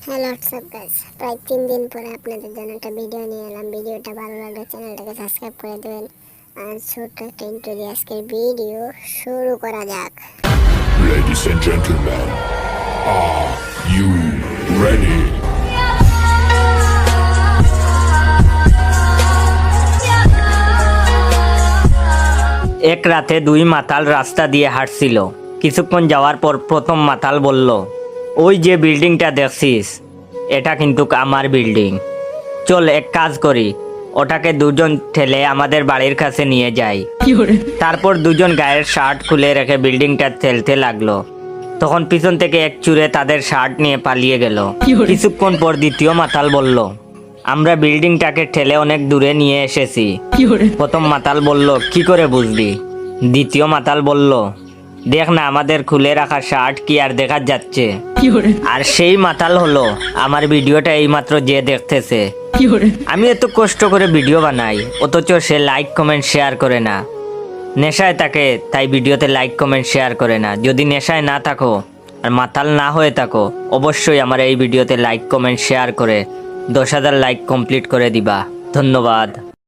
Hello WhatsApp guys, প্রায় 3 দিন পরে আপনাদের জন্য একটা ভিডিও নিয়ে এলাম। ভিডিওটা ভালো লাগলে চ্যানেলটাকে সাবস্ক্রাইব করে দেবেন। আর ছোট্ট একটা ইন্ট্রো দিয়ে আজকের ভিডিও শুরু করা যাক। Ladies and gentlemen, are you ready? এক রাতে দুই মাতাল রাস্তা দিয়ে হাঁটছিল। কিছুক্ষণ যাওয়ার পর প্রথম মাতাল বলল, ওই যে বিল্ডিংটা দেখছিস, এটা কিন্তু আমার বিল্ডিং। চল এক কাজ করি, ওটাকে দুজন ঠেলে আমাদের বাড়ির কাছে নিয়ে যাই। তারপর দুজন গায়ের শার্ট খুলে রেখে বিল্ডিংটা ঠেলতে লাগলো। তখন পিছন থেকে এক চুরে তাদের শার্ট নিয়ে পালিয়ে গেল। কিছুক্ষণ পর দ্বিতীয় মাতাল বলল, আমরা বিল্ডিংটাকে ঠেলে অনেক দূরে নিয়ে এসেছি। প্রথম মাতাল বলল, কি করে বুঝলি? দ্বিতীয় মাতাল বলল, দেখ না, আমাদের খুলে রাখা শার্ট কি আর দেখা যাচ্ছে? আর সেই মাতাল হলো আমার ভিডিওটা এইমাত্র যে দেখতেছে। আমি এত কষ্ট করে ভিডিও বানাই, অথচ সে লাইক কমেন্ট শেয়ার করে না। নেশায় থাকে তাই ভিডিওতে লাইক কমেন্ট শেয়ার করে না। যদি নেশায় না থাকো আর মাতাল না হয়ে থাকো, অবশ্যই আমার এই ভিডিওতে লাইক কমেন্ট শেয়ার করে 10,000 লাইক কমপ্লিট করে দিবা। ধন্যবাদ।